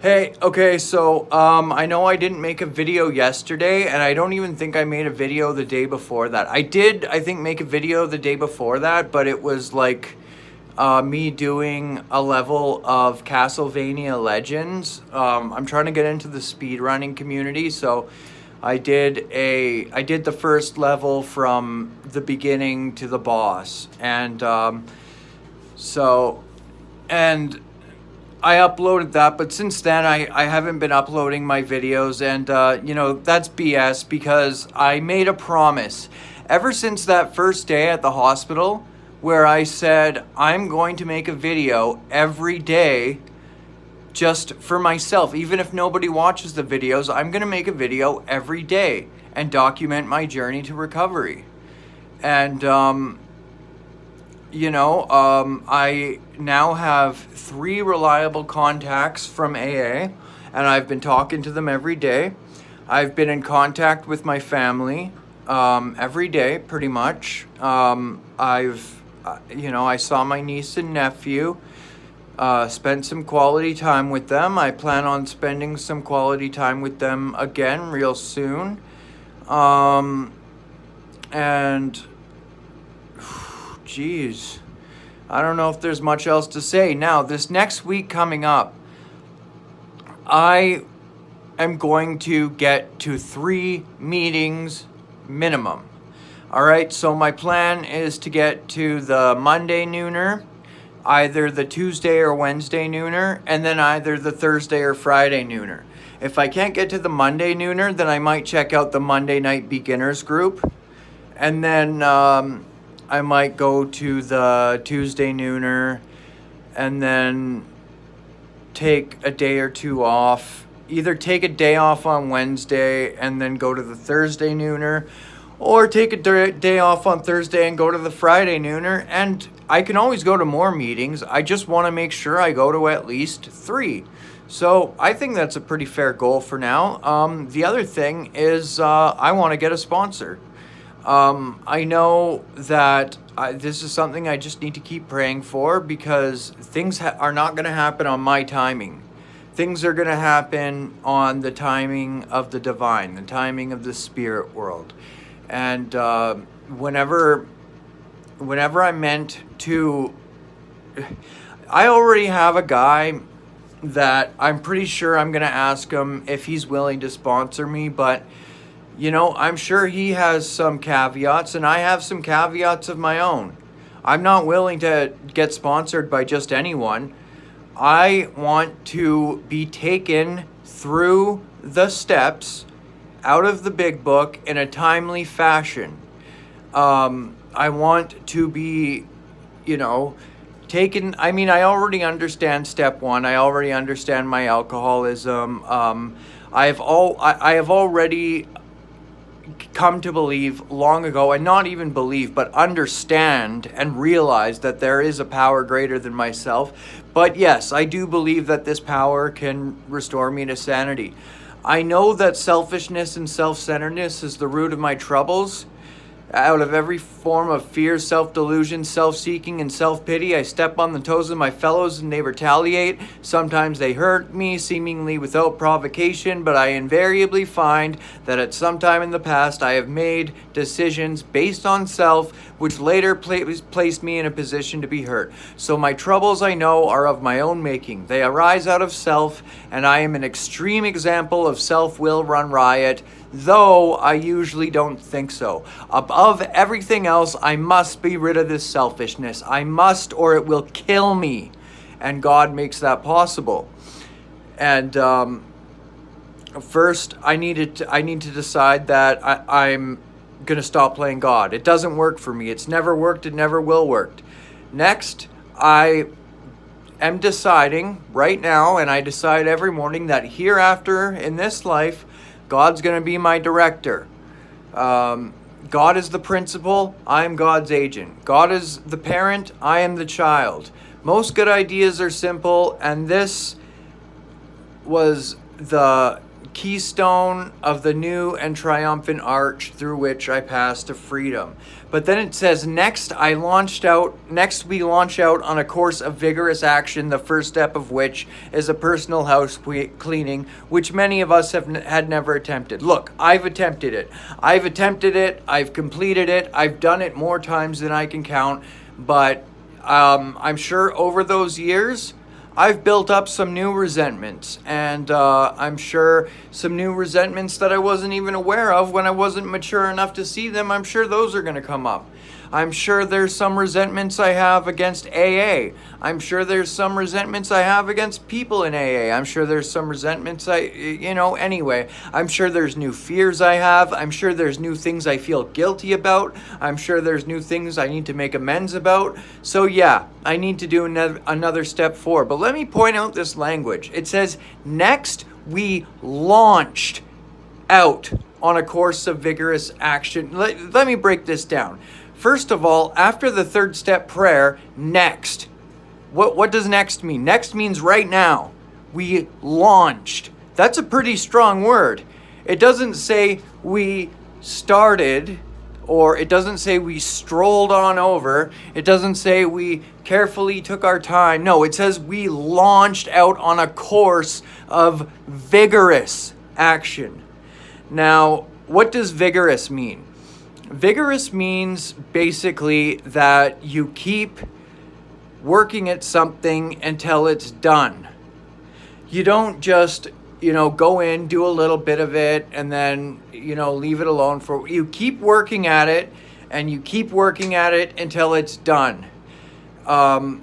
Hey, okay, so I know I didn't make a video yesterday, and I don't even think I made a video the day before that. I did, I think, make a video the day before that, but it was like me doing a level of Castlevania Legends. I'm trying to get into the speedrunning community, so I did the first level from the beginning to the boss, and so and I uploaded that, but since then I haven't been uploading my videos, and that's BS because I made a promise ever since that first day at the hospital where I said I'm going to make a video every day just for myself. Even if nobody watches the videos, I'm going to make a video every day and document my journey to recovery. And I now have 3 reliable contacts from AA, and I've been talking to them every day. I've been in contact with my family every day, pretty much. I saw my niece and nephew, spent some quality time with them. I plan on spending some quality time with them again real soon. And Jeez, I don't know if there's much else to say. Now, this next week coming up, I am going to get to 3 meetings minimum. All right, so my plan is to get to the Monday nooner, either the Tuesday or Wednesday nooner, and then either the Thursday or Friday nooner. If I can't get to the Monday nooner, then I might check out the Monday night beginners group, and then I might go to the Tuesday nooner and then take a day or 2 off. Either take a day off on Wednesday and then go to the Thursday nooner, or take a day off on Thursday and go to the Friday nooner. And I can always go to more meetings. I just want to make sure I go to at least 3. So I think that's a pretty fair goal for now. The other thing is I want to get a sponsor. I know that this is something I just need to keep praying for, because things are not going to happen on my timing. Things are going to happen on the timing of the divine, the timing of the spirit world. And whenever I'm meant to, I already have a guy that I'm pretty sure I'm going to ask him if he's willing to sponsor me, but I'm sure he has some caveats, and I have some caveats of my own. I'm not willing to get sponsored by just anyone. I want to be taken through the steps out of the big book in a timely fashion. I want to be, taken. I mean, I already understand step 1. I already understand my alcoholism. I have already come to believe long ago, and not even believe, but understand and realize that there is a power greater than myself. But yes, I do believe that this power can restore me to sanity. I know that selfishness and self-centeredness is the root of my troubles. Out of every form of fear, self-delusion, self-seeking, and self-pity, I step on the toes of my fellows and they retaliate. Sometimes they hurt me, seemingly without provocation, but I invariably find that at some time in the past I have made decisions based on self, which later placed me in a position to be hurt. So my troubles, I know, are of my own making. They arise out of self, and I am an extreme example of self-will run riot, though I usually don't think so. Above everything else, I must be rid of this selfishness. I must, or it will kill me. And God makes that possible. And first, I need to decide that I'm going to stop playing God. It doesn't work for me. It's never worked. It never will work. Next, I am deciding right now, and I decide every morning, that hereafter in this life, God's going to be my director. God is the principal, I am God's agent. God is the parent, I am the child. Most good ideas are simple, and this was the keystone of the new and triumphant arch through which I pass to freedom. But then it says, next we launch out on a course of vigorous action, the first step of which is a personal house cleaning, which many of us had never attempted. Look, I've attempted it. I've completed it. I've done it more times than I can count. But I'm sure over those years, I've built up some new resentments, and I'm sure some new resentments that I wasn't even aware of when I wasn't mature enough to see them. I'm sure those are going to come up. I'm sure there's some resentments I have against AA. I'm sure there's some resentments I have against people in AA. I'm sure there's some resentments anyway. I'm sure there's new fears I have. I'm sure there's new things I feel guilty about. I'm sure there's new things I need to make amends about. So yeah, I need to do another step forward. But let me point out this language. It says, next we launched out on a course of vigorous action. Let me break this down. First of all, after the third step prayer, next. What does next mean? Next means right now. We launched. That's a pretty strong word. It doesn't say we started, or it doesn't say we strolled on over. It doesn't say we carefully took our time. No, it says we launched out on a course of vigorous action. Now, what does vigorous mean? Vigorous means basically that you keep working at something until it's done. You don't just, go in, do a little bit of it, and then, leave it alone you keep working at it, and you keep working at it until it's done. And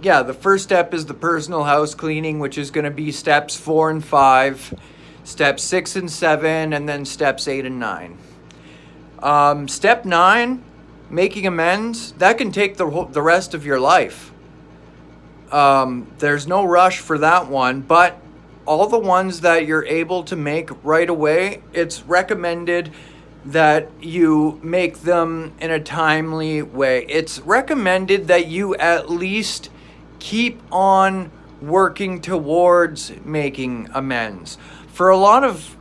yeah, the first step is the personal house cleaning, which is going to be steps 4 and 5, steps 6 and 7, and then steps 8 and 9. Step 9, making amends, that can take the rest of your life. There's no rush for that one, but all the ones that you're able to make right away, it's recommended that you make them in a timely way. It's recommended that you at least keep on working towards making amends. For a lot of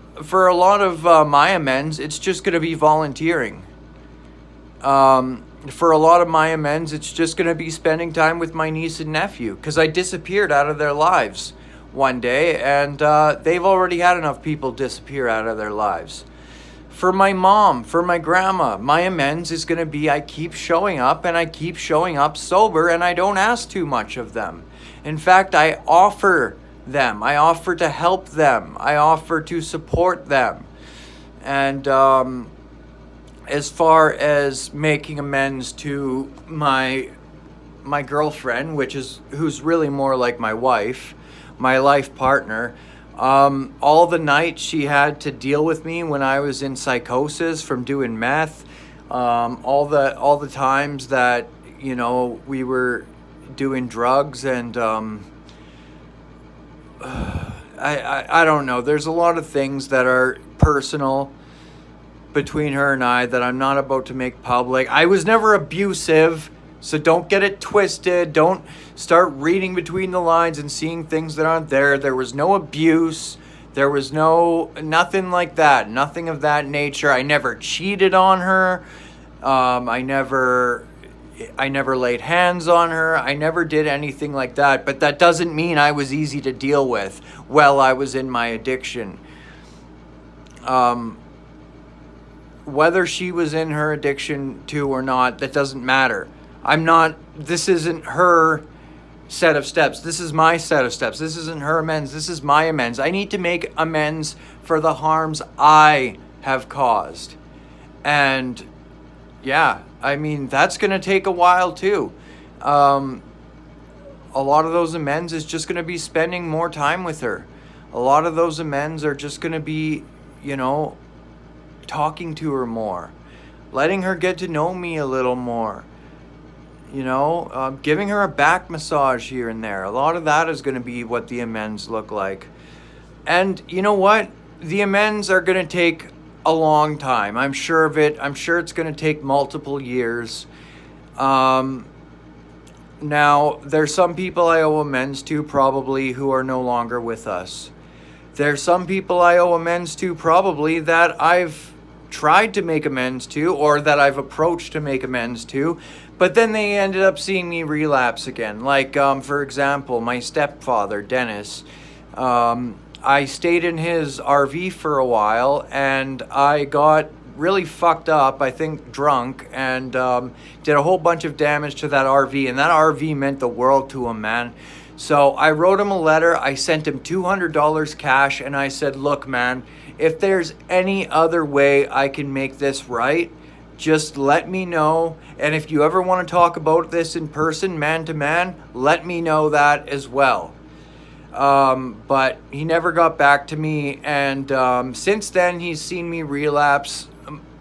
my amends, it's just going to be volunteering. For a lot of my amends, it's just going to be spending time with my niece and nephew, because I disappeared out of their lives one day, and they've already had enough people disappear out of their lives. For my mom, for my grandma, my amends is going to be I keep showing up, and I keep showing up sober, and I don't ask too much of them. In fact, I offer them. I offer to help them. I offer to support them. And as far as making amends to my girlfriend, who's really more like my wife, my life partner, all the nights she had to deal with me when I was in psychosis from doing meth, all the times that we were doing drugs, and I don't know. There's a lot of things that are personal between her and I that I'm not about to make public. I was never abusive, so don't get it twisted. Don't start reading between the lines and seeing things that aren't there. There was no abuse. There was nothing like that. Nothing of that nature. I never cheated on her. I never laid hands on her. I never did anything like that. But that doesn't mean I was easy to deal with while I was in my addiction. Whether she was in her addiction too or not, that doesn't matter. This isn't her set of steps. This is my set of steps. This isn't her amends. This is my amends. I need to make amends for the harms I have caused. And yeah, that's going to take a while too. A lot of those amends is just going to be spending more time with her. A lot of those amends are just going to be, talking to her more, letting her get to know me a little more, giving her a back massage here and there. A lot of that is going to be what the amends look like. And you know what? The amends are going to take a long time. I'm sure of it. I'm sure it's going to take multiple years. Now, there's some people I owe amends to probably who are no longer with us. There's some people I owe amends to probably that I've tried to make amends to, or that I've approached to make amends to, but then they ended up seeing me relapse again. Like, for example, my stepfather, Dennis. I stayed in his RV for a while, and I got really fucked up, I think drunk, and did a whole bunch of damage to that RV, and that RV meant the world to him, man. So I wrote him a letter, I sent him $200 cash, and I said, look, man, if there's any other way I can make this right, just let me know. And if you ever want to talk about this in person, man to man, let me know that as well. But he never got back to me, and since then he's seen me relapse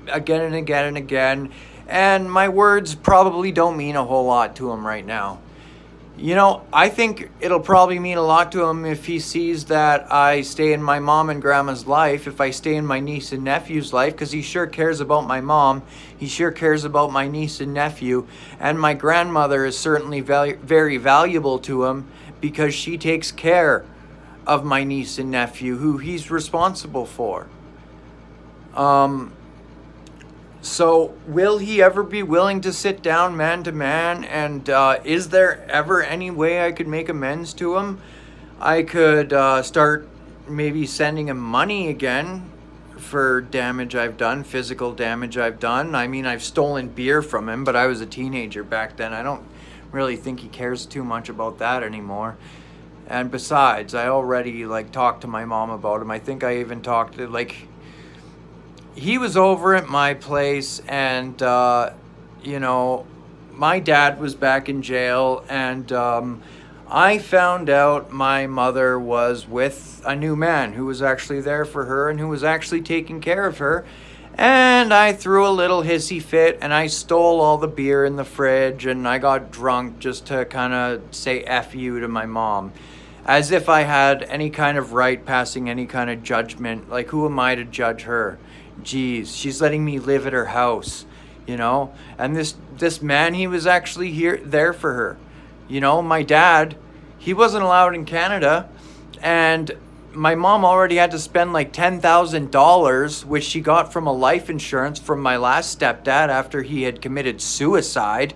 again and again and again, and my words probably don't mean a whole lot to him right now. You know, I think it'll probably mean a lot to him if he sees that I stay in my mom and grandma's life, if I stay in my niece and nephew's life, because he sure cares about my mom, he sure cares about my niece and nephew, and my grandmother is certainly very valuable to him because she takes care of my niece and nephew, who he's responsible for. So will he ever be willing to sit down man to man? And is there ever any way I could make amends to him? I could start maybe sending him money again for damage I've done, physical damage I've done. I mean, I've stolen beer from him, but I was a teenager back then. I don't really think he cares too much about that anymore. And besides, I already talked to my mom about him. I think I even talked to he was over at my place, and you know, my dad was back in jail, and I found out my mother was with a new man who was actually there for her and who was actually taking care of her. And I threw a little hissy fit, and I stole all the beer in the fridge, and I got drunk just to kind of say F you to my mom. As if I had any kind of right passing any kind of judgment. Like, who am I to judge her? Jeez, she's letting me live at her house, you know? And this man, he was actually there for her. You know, my dad, he wasn't allowed in Canada, and my mom already had to spend $10,000, which she got from a life insurance from my last stepdad after he had committed suicide.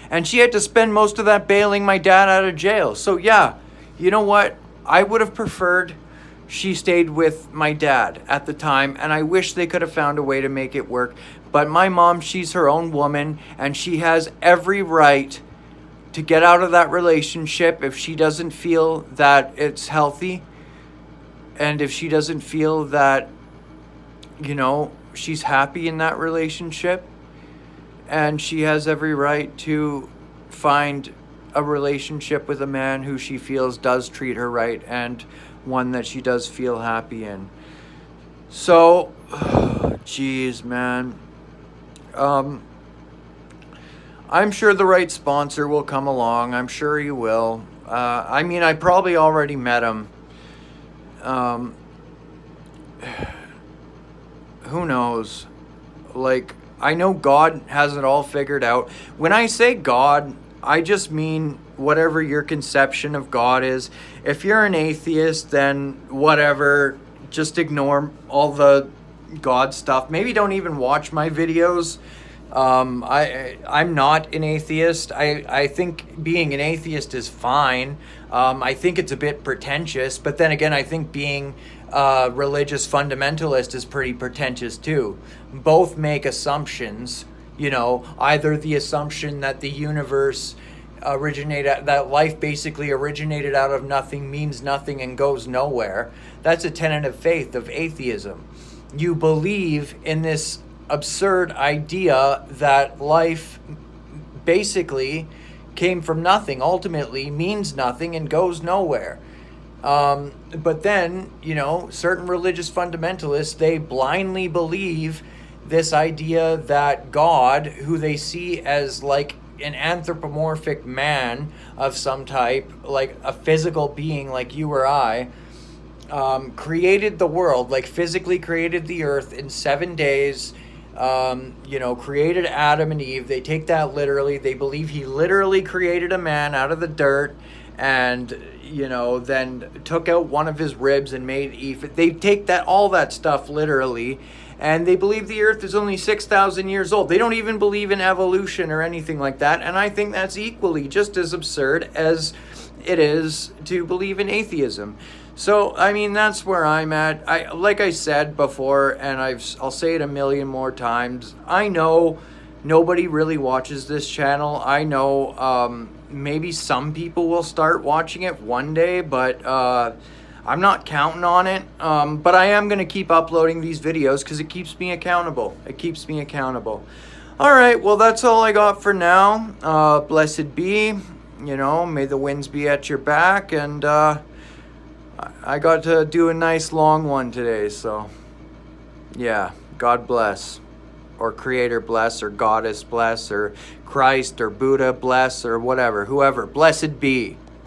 And she had to spend most of that bailing my dad out of jail. So yeah, you know what? I would have preferred she stayed with my dad at the time, and I wish they could have found a way to make it work. But my mom, she's her own woman, and she has every right to get out of that relationship if she doesn't feel that it's healthy, and if she doesn't feel that, you know, she's happy in that relationship. And she has every right to find a relationship with a man who she feels does treat her right, and one that she does feel happy in. So, geez, man. I'm sure the right sponsor will come along. I'm sure he will. I mean, I probably already met him. Who knows? I know God has it all figured out. When I say God, I just mean whatever your conception of God is. If you're an atheist, then whatever, just ignore all the God stuff. Maybe don't even watch my videos. I'm not an atheist. I think being an atheist is fine. I think it's a bit pretentious, but then again, I think being a religious fundamentalist is pretty pretentious too. Both make assumptions, you know, either the assumption that the universe that life basically originated out of nothing, means nothing, and goes nowhere. That's a tenet of faith, of atheism. You believe in this absurd idea that life basically came from nothing, ultimately means nothing, and goes nowhere. But then, you know, certain religious fundamentalists, they blindly believe this idea that God, who they see as an anthropomorphic man of some type, like a physical being like you or I, created the world, physically created the earth in 7 days, created Adam and Eve. They take that literally. They believe he literally created a man out of the dirt, and, then took out one of his ribs and made Eve. They take all that stuff literally, and they believe the earth is only 6,000 years old. They don't even believe in evolution or anything like that, and I think that's equally just as absurd as it is to believe in atheism. So, I mean, that's where I'm at. Like I said before, and I'll say it a million more times, I know nobody really watches this channel. I know maybe some people will start watching it one day, but I'm not counting on it. But I am going to keep uploading these videos because it keeps me accountable. It keeps me accountable. All right, well, that's all I got for now. Blessed be, may the winds be at your back, and I got to do a nice long one today, so yeah, God bless, or Creator bless, or Goddess bless, or Christ or Buddha bless, or whatever, whoever, blessed be.